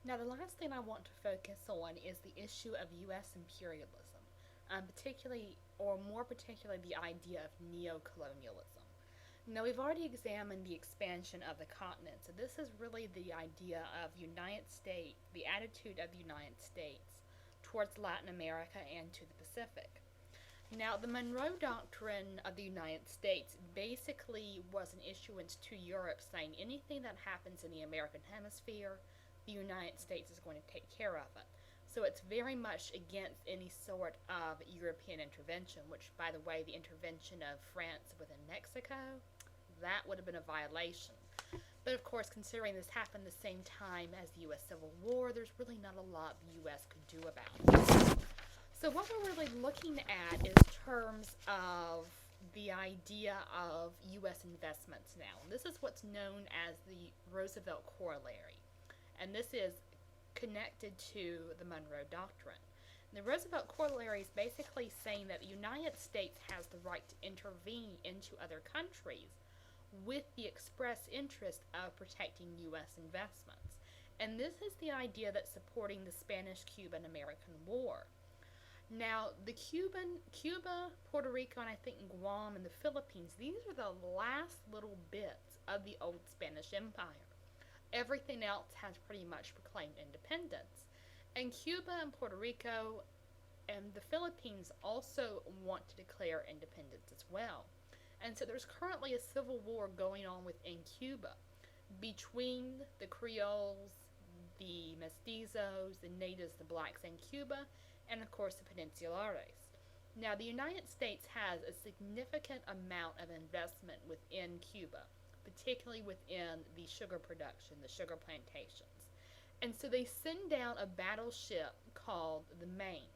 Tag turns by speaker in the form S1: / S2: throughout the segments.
S1: Now, the last thing I want to focus on is the issue of U.S. imperialism, particularly, or more particularly, the idea of neocolonialism. Now, we've already examined the expansion of the continent, so this is really the idea of United States, the attitude of the United States towards Latin America and to the Pacific. Now, the Monroe Doctrine of the United States basically was an issuance to Europe saying anything that happens in the American hemisphere, the United States is going to take care of it. So it's very much against any sort of European intervention, which, by the way, the intervention of France within Mexico, that would have been a violation. But of course, considering this happened the same time as the U.S. Civil War, there's really not a lot the U.S. could do about it. So what we're really looking at is terms of the idea of U.S. investments now. And this is what's known as the Roosevelt Corollary. And this is connected to the Monroe Doctrine. The Roosevelt Corollary is basically saying that the United States has the right to intervene into other countries with the express interest of protecting U.S. investments. And this is the idea that's supporting the Spanish-Cuban-American War. Now, Cuba, Puerto Rico, and I think Guam and the Philippines, these are the last little bits of the old Spanish Empire. Everything else has pretty much proclaimed independence. And Cuba and Puerto Rico and the Philippines also want to declare independence as well. And so there's currently a civil war going on within Cuba between the Creoles, the Mestizos, the natives, the blacks in Cuba, and of course the Peninsulares. Now, the United States has a significant amount of investment within Cuba, particularly within the sugar production, the sugar plantations. And so they send down a battleship called the Maine.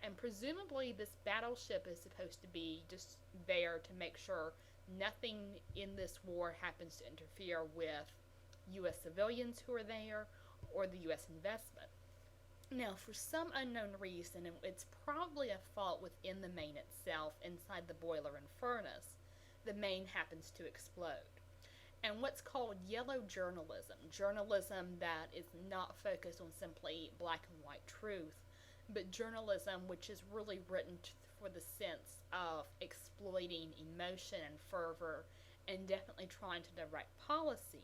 S1: And presumably, this battleship is supposed to be just there to make sure nothing in this war happens to interfere with U.S. civilians who are there or the U.S. investment. Now, for some unknown reason, and it's probably a fault within the Maine itself, inside the boiler and furnace, the Maine happens to explode. And what's called yellow journalism, journalism that is not focused on simply black and white truth, but journalism which is really written for the sense of exploiting emotion and fervor and definitely trying to direct policy,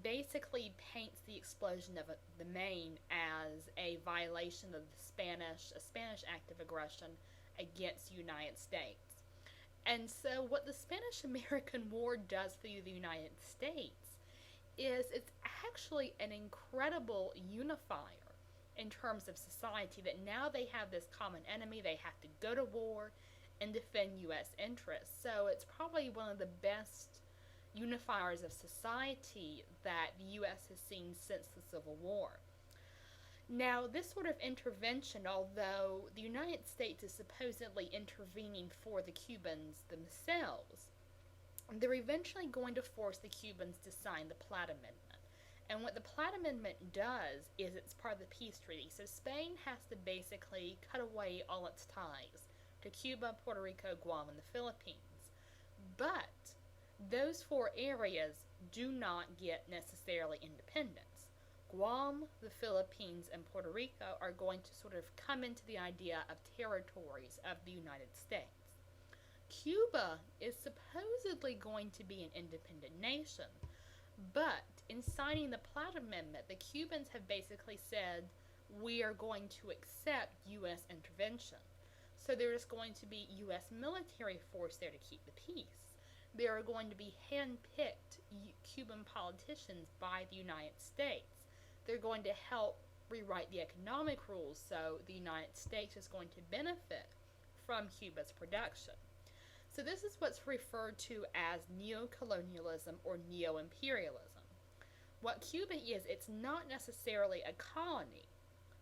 S1: basically paints the explosion of the Maine as a violation of a Spanish act of aggression against the United States. And so, what the Spanish American War does for the United States is it's actually an incredible unifier in terms of society, that now they have this common enemy, they have to go to war and defend U.S. interests. So, it's probably one of the best unifiers of society that the U.S. has seen since the Civil War. Now, this sort of intervention, although the United States is supposedly intervening for the Cubans themselves, they're eventually going to force the Cubans to sign the Platt Amendment. And what the Platt Amendment does is it's part of the peace treaty. So Spain has to basically cut away all its ties to Cuba, Puerto Rico, Guam, and the Philippines. But those four areas do not get necessarily independence. Guam, the Philippines, and Puerto Rico are going to sort of come into the idea of territories of the United States. Cuba is supposedly going to be an independent nation, but in signing the Platt Amendment, the Cubans have basically said, we are going to accept U.S. intervention. So there is going to be U.S. military force there to keep the peace. There are going to be hand-picked Cuban politicians by the United States. They're going to help rewrite the economic rules, so the United States is going to benefit from Cuba's production. So this is what's referred to as neocolonialism or neo-imperialism. What Cuba is, it's not necessarily a colony,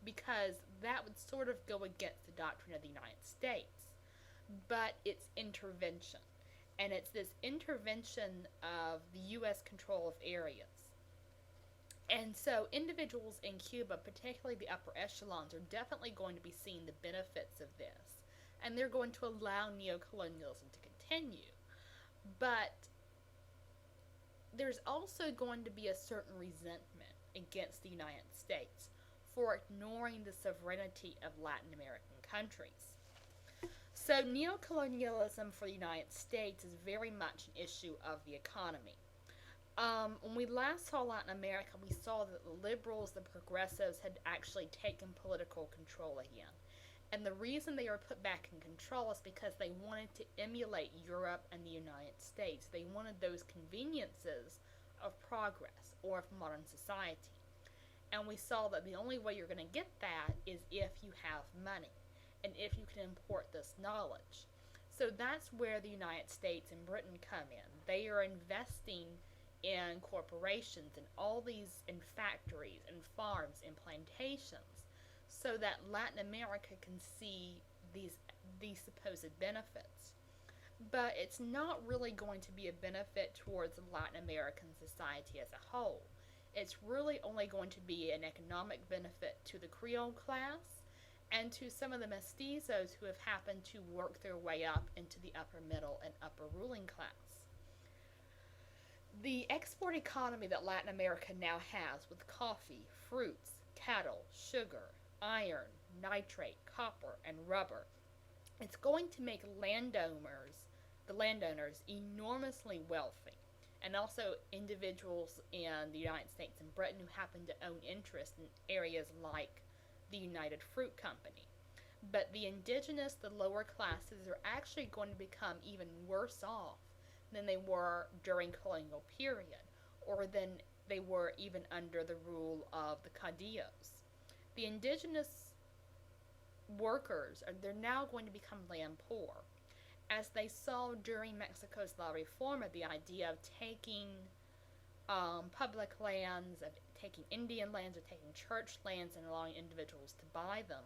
S1: because that would sort of go against the doctrine of the United States, but it's intervention. And it's this intervention of the U.S. control of areas. And so individuals in Cuba, particularly the upper echelons, are definitely going to be seeing the benefits of this. And they're going to allow neocolonialism to continue. But there's also going to be a certain resentment against the United States for ignoring the sovereignty of Latin American countries. So, neocolonialism for the United States is very much an issue of the economy. When we last saw Latin America, we saw that the liberals, the progressives, had actually taken political control again. And the reason they were put back in control is because they wanted to emulate Europe and the United States. They wanted those conveniences of progress or of modern society. And we saw that the only way you're going to get that is if you have money and if you can import this knowledge. So that's where the United States and Britain come in. They are investing in corporations and all these in factories and farms and plantations so that Latin America can see these supposed benefits. But it's not really going to be a benefit towards Latin American society as a whole. It's really only going to be an economic benefit to the Creole class and to some of the mestizos who have happened to work their way up into the upper middle and upper ruling class. The export economy that Latin America now has with coffee, fruits, cattle, sugar, iron, nitrate, copper, and rubber, it's going to make the landowners enormously wealthy, and also individuals in the United States and Britain who happen to own interest in areas like the United Fruit Company. But the indigenous, the lower classes, are actually going to become even worse off than they were during colonial period, or than they were even under the rule of the caudillos. The indigenous workers, they're now going to become land poor, as they saw during Mexico's La Reforma, the idea of taking public lands, of taking Indian lands, or taking church lands and allowing individuals to buy them.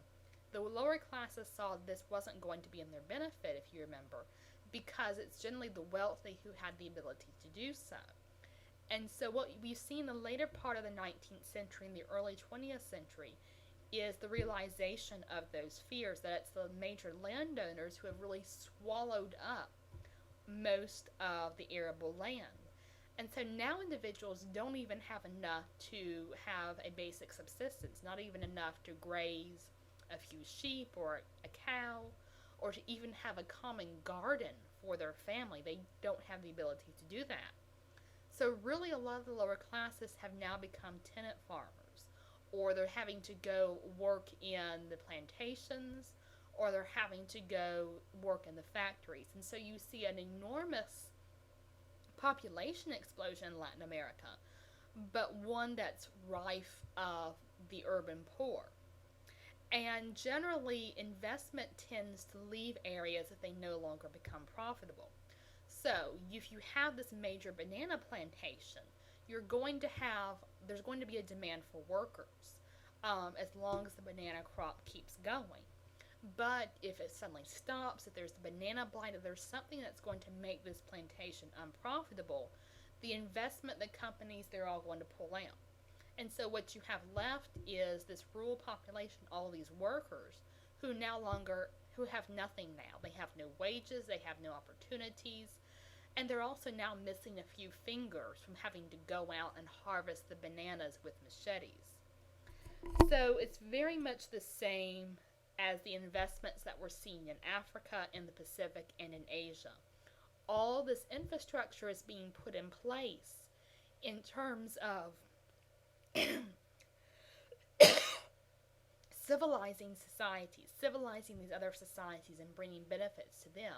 S1: The lower classes saw this wasn't going to be in their benefit, if you remember, because it's generally the wealthy who had the ability to do so. And so what we've seen in the later part of the 19th century and the early 20th century is the realization of those fears, that it's the major landowners who have really swallowed up most of the arable land. And so now individuals don't even have enough to have a basic subsistence, not even enough to graze a few sheep or a cow, or to even have a common garden for their family. They don't have the ability to do that. So really a lot of the lower classes have now become tenant farmers, or they're having to go work in the plantations, or they're having to go work in the factories. And so you see an enormous population explosion in Latin America, but one that's rife of the urban poor. And generally, investment tends to leave areas if they no longer become profitable. So, if you have this major banana plantation, there's going to be a demand for workers, as long as the banana crop keeps going. But if it suddenly stops, if there's a banana blight, if there's something that's going to make this plantation unprofitable, the investment, the companies, they're all going to pull out. And so what you have left is this rural population, all these workers, who have nothing now. They have no wages, they have no opportunities, and they're also now missing a few fingers from having to go out and harvest the bananas with machetes. So it's very much the same as the investments that we're seeing in Africa, in the Pacific, and in Asia. All this infrastructure is being put in place in terms of civilizing societies, civilizing these other societies and bringing benefits to them.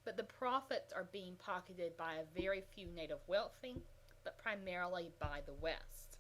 S1: But the profits are being pocketed by a very few native wealthy, but primarily by the West.